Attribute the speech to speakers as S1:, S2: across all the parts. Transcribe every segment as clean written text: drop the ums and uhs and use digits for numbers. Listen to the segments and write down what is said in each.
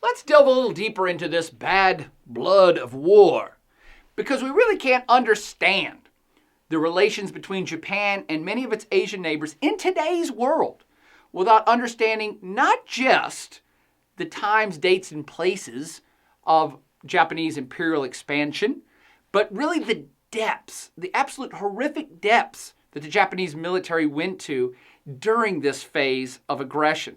S1: let's delve a little deeper into this bad blood of war, because we really can't understand the relations between Japan and many of its Asian neighbors in today's world without understanding not just the times, dates, and places of Japanese imperial expansion, but really the depths, the absolute horrific depths that the Japanese military went to during this phase of aggression.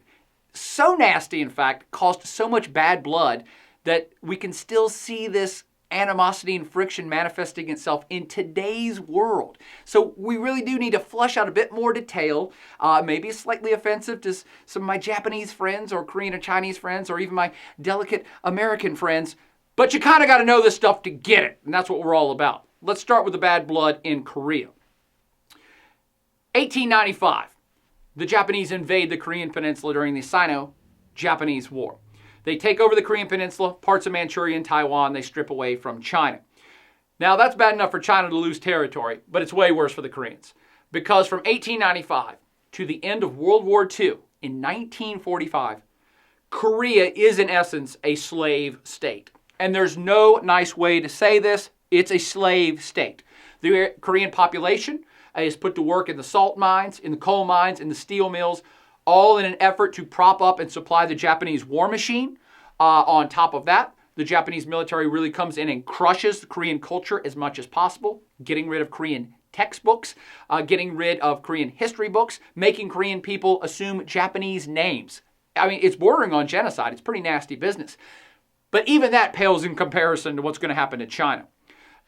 S1: So nasty, in fact, caused so much bad blood that we can still see this animosity and friction manifesting itself in today's world. So we really do need to flesh out a bit more detail, maybe slightly offensive to some of my Japanese friends or Korean or Chinese friends or even my delicate American friends, but you kind of got to know this stuff to get it, and that's what we're all about. Let's start with the bad blood in Korea. 1895, the Japanese invade the Korean peninsula during the Sino-Japanese War. They take over the Korean peninsula, parts of Manchuria and Taiwan. They strip away from China. Now, that's bad enough for China to lose territory, but it's way worse for the Koreans. Because from 1895 to the end of World War II, in 1945, Korea is in essence a slave state. And there's no nice way to say this. It's a slave state. The Korean population is put to work in the salt mines, in the coal mines, in the steel mills, all in an effort to prop up and supply the Japanese war machine. On top of that, the Japanese military really comes in and crushes the Korean culture as much as possible, getting rid of Korean textbooks, getting rid of Korean history books, making Korean people assume Japanese names. I mean, it's bordering on genocide. It's pretty nasty business. But even that pales in comparison to what's going to happen to China.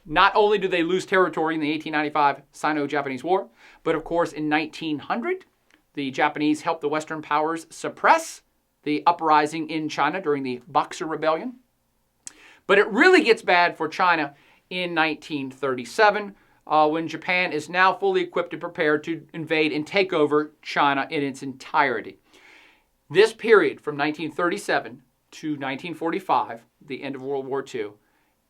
S1: Not only do they lose territory in the 1895 Sino-Japanese War, but of course in 1900, the Japanese helped the Western powers suppress the uprising in China during the Boxer Rebellion. But it really gets bad for China in 1937, when Japan is now fully equipped and prepared to invade and take over China in its entirety. This period from 1937 to 1945, the end of World War II,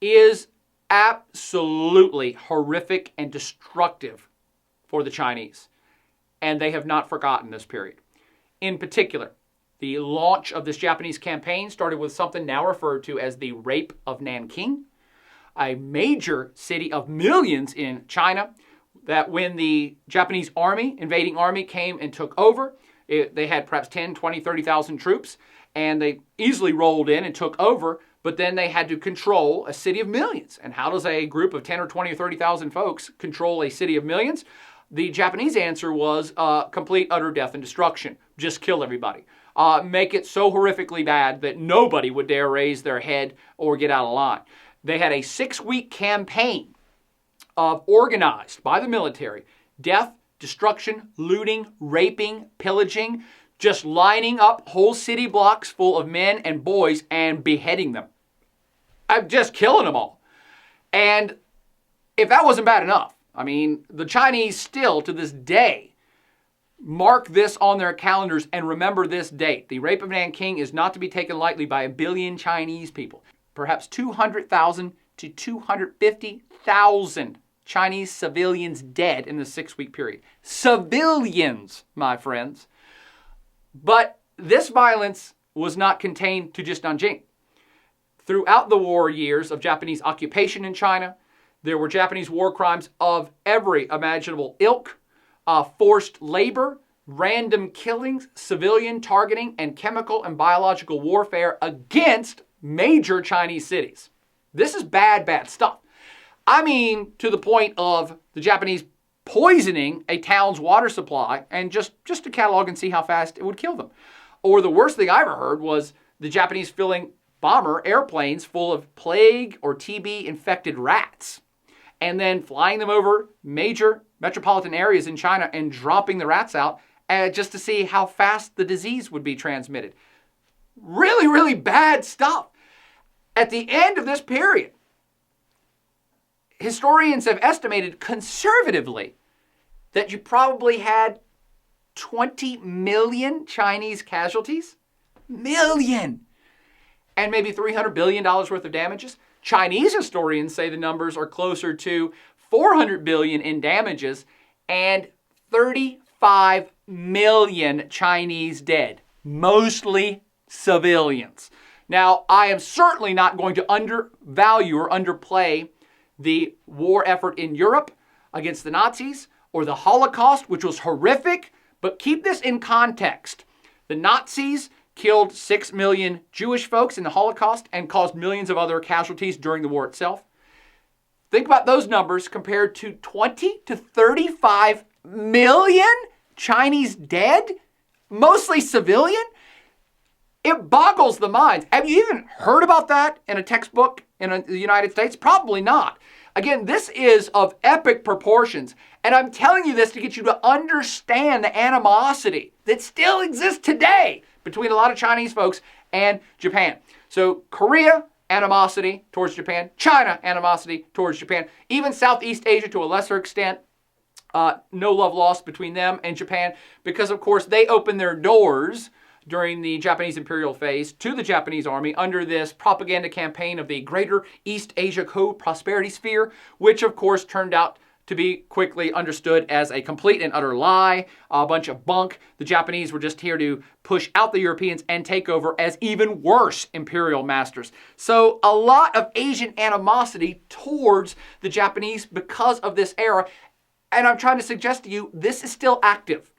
S1: is absolutely horrific and destructive for the Chinese. And they have not forgotten this period. In particular, the launch of this Japanese campaign started with something now referred to as the Rape of Nanking, a major city of millions in China that when the Japanese army, invading army, came and took over, they had perhaps 10, 20, 30,000 troops, and they easily rolled in and took over, but then they had to control a city of millions. And how does a group of 10 or 20 or 30,000 folks control a city of millions? The Japanese answer was complete, utter death and destruction. Just kill everybody. Make it so horrifically bad that nobody would dare raise their head or get out of line. They had a 6-week campaign of organized by the military, death, destruction, looting, raping, pillaging, just lining up whole city blocks full of men and boys and beheading them. I'm just killing them all. And if that wasn't bad enough, I mean, the Chinese still, to this day, mark this on their calendars and remember this date. The Rape of Nanking is not to be taken lightly by 1 billion Chinese people. Perhaps 200,000 to 250,000 Chinese civilians dead in the 6-week period. Civilians, my friends. But this violence was not contained to just Nanjing. Throughout the war years of Japanese occupation in China, there were Japanese war crimes of every imaginable ilk, forced labor, random killings, civilian targeting, and chemical and biological warfare against major Chinese cities. This is bad, bad stuff. I mean, to the point of the Japanese poisoning a town's water supply and just to catalog and see how fast it would kill them. Or the worst thing I ever heard was the Japanese filling bomber airplanes full of plague or TB infected rats and then flying them over major metropolitan areas in China and dropping the rats out just to see how fast the disease would be transmitted. Really, really bad stuff. At the end of this period, historians have estimated conservatively that you probably had 20 million Chinese casualties. Million! And maybe $300 billion worth of damages. Chinese historians say the numbers are closer to $400 billion in damages and 35 million Chinese dead, mostly civilians. Now, I am certainly not going to undervalue or underplay the war effort in Europe against the Nazis or the Holocaust, which was horrific, but keep this in context. The Nazis killed 6 million Jewish folks in the Holocaust and caused millions of other casualties during the war itself. Think about those numbers compared to 20 to 35 million Chinese dead, mostly civilian. It boggles the mind. Have you even heard about that in a textbook in the United States? Probably not. Again, this is of epic proportions. And I'm telling you this to get you to understand the animosity that still exists today between a lot of Chinese folks and Japan. So Korea, animosity towards Japan. China, animosity towards Japan. Even Southeast Asia to a lesser extent. No love lost between them and Japan because, of course, they opened their doors during the Japanese imperial phase to the Japanese army under this propaganda campaign of the Greater East Asia Co-Prosperity Sphere, which, of course, turned out to be quickly understood as a complete and utter lie, a bunch of bunk. The Japanese were just here to push out the Europeans and take over as even worse imperial masters. So a lot of Asian animosity towards the Japanese because of this era. And I'm trying to suggest to you, this is still active.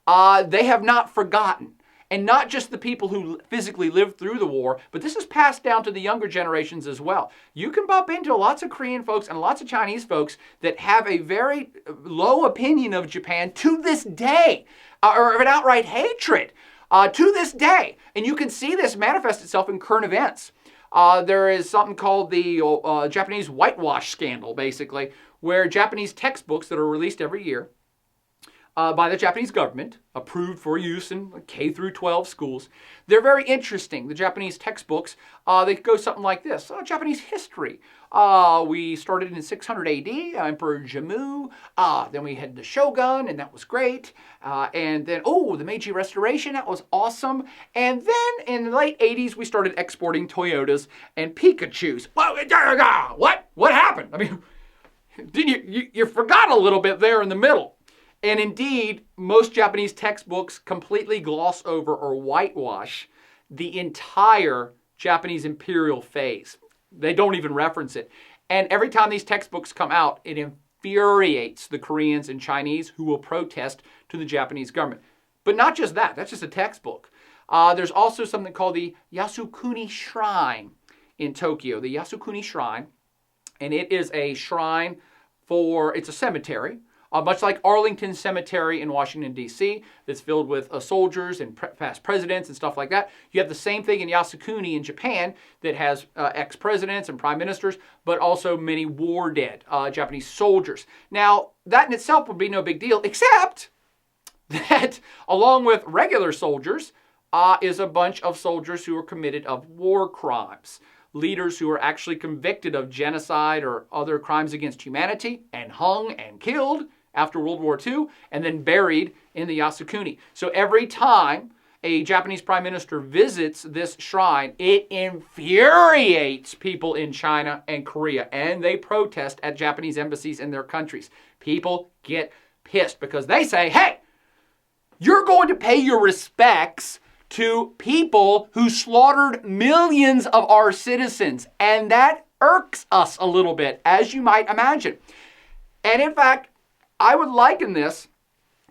S1: They have not forgotten. And not just the people who physically lived through the war, but this is passed down to the younger generations as well. You can bump into lots of Korean folks and lots of Chinese folks that have a very low opinion of Japan to this day, or an outright hatred to this day. And you can see this manifest itself in current events. There is something called the Japanese whitewash scandal, basically, where Japanese textbooks that are released every year by the Japanese government, approved for use in K through 12 schools. They're very interesting. The Japanese textbooks, they go something like this. Japanese history. We started in 600 AD, Emperor Jimmu. Then we had the Shogun, and that was great. And then, the Meiji Restoration, that was awesome. And then in the late 80s, we started exporting Toyotas and Pikachus. What happened? I mean, you forgot a little bit there in the middle. And indeed, most Japanese textbooks completely gloss over or whitewash the entire Japanese imperial phase. They don't even reference it. And every time these textbooks come out, it infuriates the Koreans and Chinese who will protest to the Japanese government. But not just that. That's just a textbook. There's also something called the Yasukuni Shrine in Tokyo. The Yasukuni Shrine. And it is a shrine it's a cemetery. Much like Arlington Cemetery in Washington, D.C., that's filled with soldiers and past presidents and stuff like that. You have the same thing in Yasukuni in Japan that has ex-presidents and prime ministers, but also many war dead Japanese soldiers. Now, that in itself would be no big deal, except that along with regular soldiers is a bunch of soldiers who are committed of war crimes. Leaders who are actually convicted of genocide or other crimes against humanity and hung and killed after World War II, and then buried in the Yasukuni. So every time a Japanese prime minister visits this shrine, it infuriates people in China and Korea, and they protest at Japanese embassies in their countries. People get pissed because they say, hey, you're going to pay your respects to people who slaughtered millions of our citizens, and that irks us a little bit, as you might imagine. And in fact, I would liken this,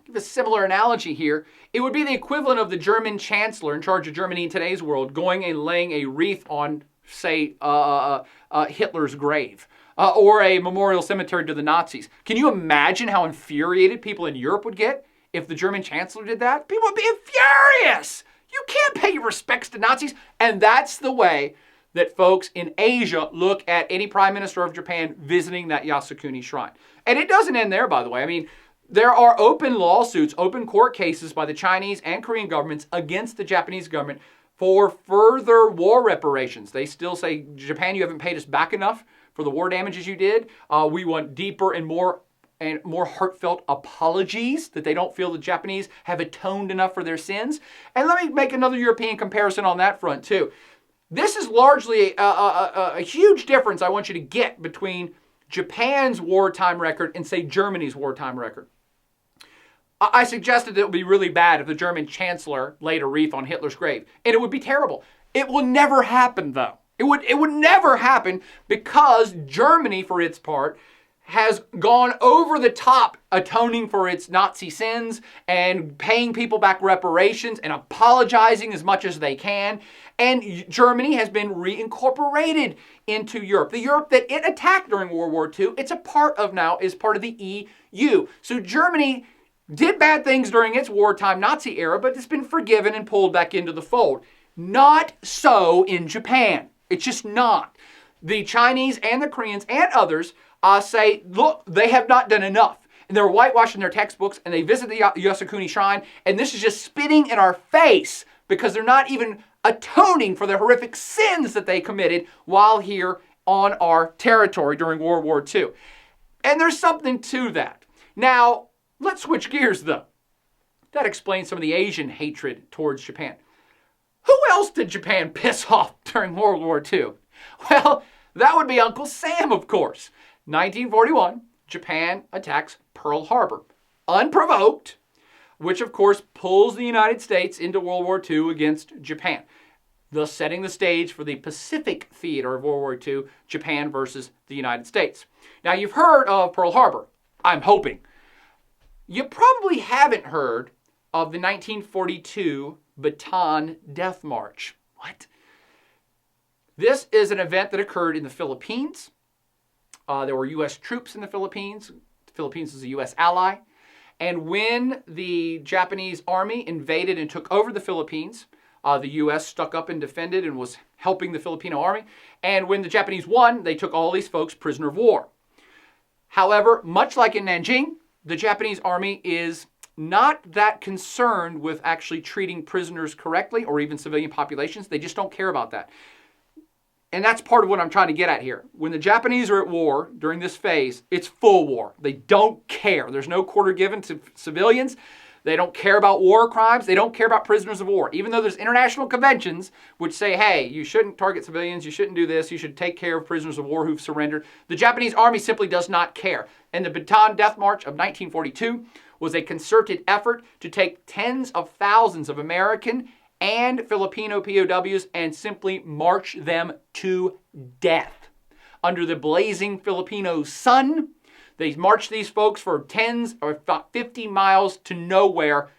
S1: give a similar analogy here. It would be the equivalent of the German chancellor in charge of Germany in today's world going and laying a wreath on, say, Hitler's grave or a memorial cemetery to the Nazis. Can you imagine how infuriated people in Europe would get if the German chancellor did that? People would be furious. You can't pay your respects to Nazis. And that's the way that folks in Asia look at any prime minister of Japan visiting that Yasukuni Shrine. And it doesn't end there, by the way. I mean, there are open lawsuits, open court cases by the Chinese and Korean governments against the Japanese government for further war reparations. They still say, Japan, you haven't paid us back enough for the war damages you did. We want deeper and more heartfelt apologies that they don't feel the Japanese have atoned enough for their sins. And let me make another European comparison on that front, too. This is largely a huge difference I want you to get between Japan's wartime record and, say, Germany's wartime record. I suggested that it would be really bad if the German chancellor laid a wreath on Hitler's grave, and it would be terrible. It will never happen, though. It would never happen because Germany, for its part, has gone over the top atoning for its Nazi sins and paying people back reparations and apologizing as much as they can. And Germany has been reincorporated into Europe. The Europe that it attacked during World War II, it's a part of now, is part of the EU. So Germany did bad things during its wartime Nazi era, but it's been forgiven and pulled back into the fold. Not so in Japan. It's just not. The Chinese and the Koreans and others say, look, they have not done enough. And they're whitewashing their textbooks, and they visit the Yasukuni Shrine, and this is just spitting in our face because they're not even atoning for the horrific sins that they committed while here on our territory during World War II. And there's something to that. Now, let's switch gears, though. That explains some of the Asian hatred towards Japan. Who else did Japan piss off during World War II? Well, that would be Uncle Sam, of course. 1941, Japan attacks Pearl Harbor, unprovoked, which of course pulls the United States into World War II against Japan, thus setting the stage for the Pacific theater of World War II, Japan versus the United States. Now, you've heard of Pearl Harbor, I'm hoping. You probably haven't heard of the 1942 Bataan Death March. What? This is an event that occurred in the Philippines. There were U.S. troops in the Philippines. The Philippines is a U.S. ally. And when the Japanese army invaded and took over the Philippines, the U.S. stuck up and defended and was helping the Filipino army. And when the Japanese won, they took all these folks prisoner of war. However, much like in Nanking, the Japanese army is not that concerned with actually treating prisoners correctly or even civilian populations. They just don't care about that. And that's part of what I'm trying to get at here. When the Japanese are at war during this phase, it's full war. They don't care. There's no quarter given to civilians. They don't care about war crimes. They don't care about prisoners of war. Even though there's international conventions which say, hey, you shouldn't target civilians, you shouldn't do this, you should take care of prisoners of war who've surrendered. The Japanese army simply does not care. And the Bataan Death March of 1942 was a concerted effort to take tens of thousands of American and Filipino POWs and simply march them to death. Under the blazing Filipino sun, they marched these folks for tens or 50 miles to nowhere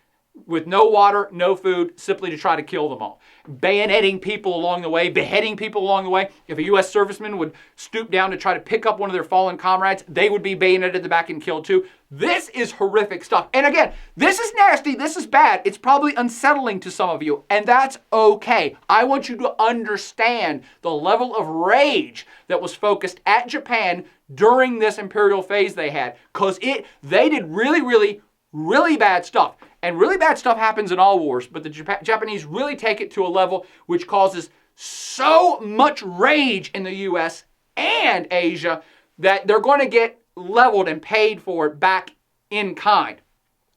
S1: with no water, no food, simply to try to kill them all. Bayoneting people along the way, beheading people along the way. If a U.S. serviceman would stoop down to try to pick up one of their fallen comrades, they would be bayoneted in the back and killed too. This is horrific stuff. And again, this is nasty, this is bad. It's probably unsettling to some of you, and that's okay. I want you to understand the level of rage that was focused at Japan during this imperial phase they had, because they did really bad stuff. And really bad stuff happens in all wars, but the Japanese really take it to a level which causes so much rage in the U.S. and Asia that they're going to get leveled and paid for it back in kind.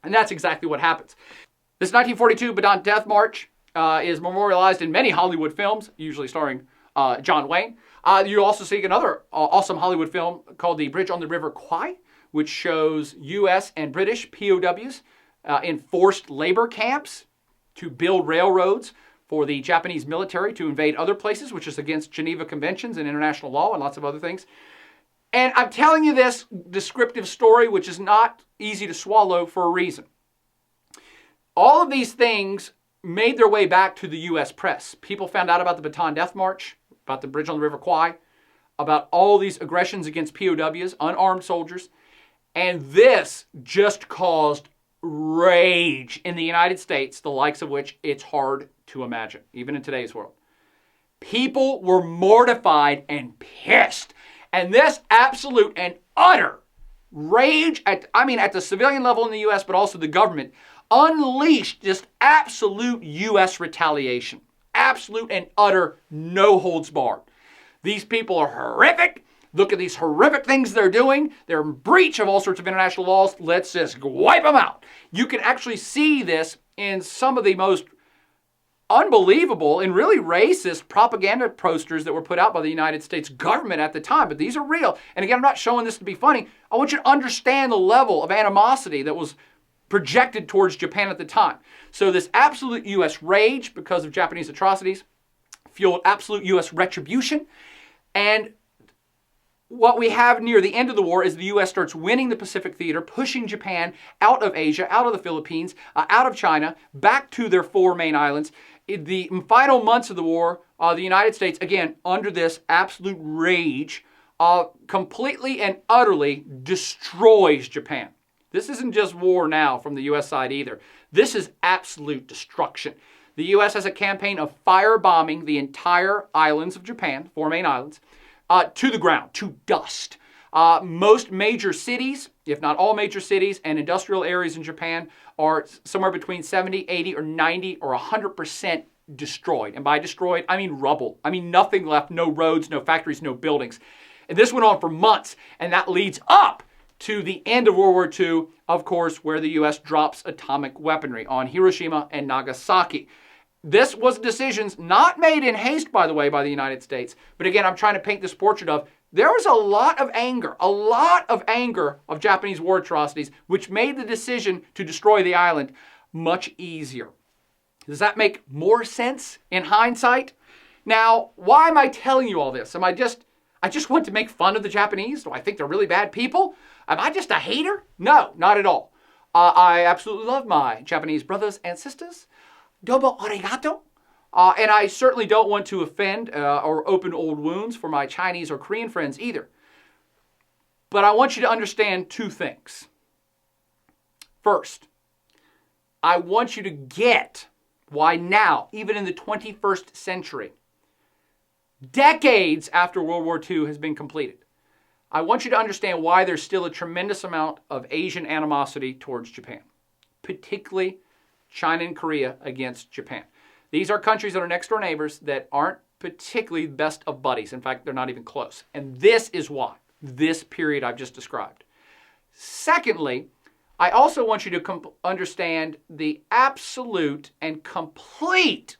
S1: And that's exactly what happens. This 1942 Bataan Death March is memorialized in many Hollywood films, usually starring John Wayne. You also see another awesome Hollywood film called The Bridge on the River Kwai, which shows U.S. and British POWs in forced labor camps to build railroads for the Japanese military to invade other places, which is against Geneva Conventions and international law and lots of other things. And I'm telling you this descriptive story, which is not easy to swallow for a reason. All of these things made their way back to the U.S. press. People found out about the Bataan Death March, about the Bridge on the River Kwai, about all these aggressions against POWs, unarmed soldiers. And this just caused rage in the United States, the likes of which it's hard to imagine, even in today's world. People were mortified and pissed. And this absolute and utter rage, at the civilian level in the U.S., but also the government, unleashed just absolute U.S. retaliation. Absolute and utter no holds barred. These people are horrific. Look at these horrific things they're doing. They're in breach of all sorts of international laws. Let's just wipe them out. You can actually see this in some of the most unbelievable and really racist propaganda posters that were put out by the United States government at the time. But these are real. And again, I'm not showing this to be funny. I want you to understand the level of animosity that was projected towards Japan at the time. So this absolute U.S. rage because of Japanese atrocities, fueled absolute U.S. retribution. And what we have near the end of the war is the U.S. starts winning the Pacific theater, pushing Japan out of Asia, out of the Philippines, out of China, back to their 4 main islands. In the final months of the war, the United States, again, under this absolute rage, completely and utterly destroys Japan. This isn't just war now from the U.S. side either. This is absolute destruction. The U.S. has a campaign of firebombing the entire islands of Japan, 4 main islands, to the ground, to dust. Most major cities, if not all major cities and industrial areas in Japan, are somewhere between 70, 80, or 90, or 100% destroyed. And by destroyed, I mean rubble. I mean nothing left, no roads, no factories, no buildings. And this went on for months, and that leads up to the end of World War II, of course, where the U.S. drops atomic weaponry on Hiroshima and Nagasaki. This was decisions not made in haste, by the way, by the United States. But again, I'm trying to paint this portrait of there was a lot of anger of Japanese war atrocities, which made the decision to destroy the island much easier. Does that make more sense in hindsight? Now, why am I telling you all this? I just want to make fun of the Japanese? Do I think they're really bad people? Am I just a hater? No, not at all. I absolutely love my Japanese brothers and sisters. Domo arigato. And I certainly don't want to offend or open old wounds for my Chinese or Korean friends either. But I want you to understand 2 things. First, I want you to get why now, even in the 21st century, decades after World War II has been completed, I want you to understand why there's still a tremendous amount of Asian animosity towards Japan, particularly China and Korea against Japan. These are countries that are next door neighbors that aren't particularly the best of buddies. In fact, they're not even close. And this is why, this period I've just described. Secondly, I also want you to understand the absolute and complete,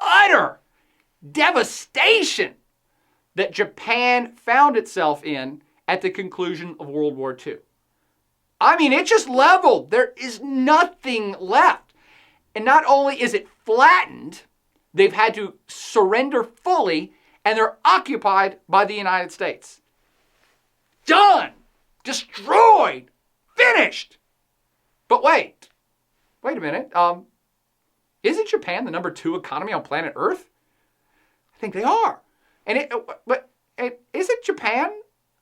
S1: utter devastation that Japan found itself in at the conclusion of World War II. I mean, it just leveled. There is nothing left. And not only is it flattened, they've had to surrender fully, and they're occupied by the United States. Done. Destroyed. Finished. But wait a minute. Isn't Japan the number 2 economy on planet Earth? I think they are. But isn't Japan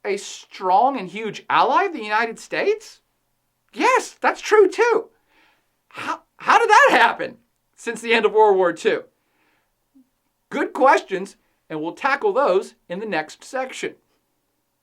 S1: a strong and huge ally of the United States? Yes, that's true too. How did that happen since the end of World War II? Good questions, and we'll tackle those in the next section.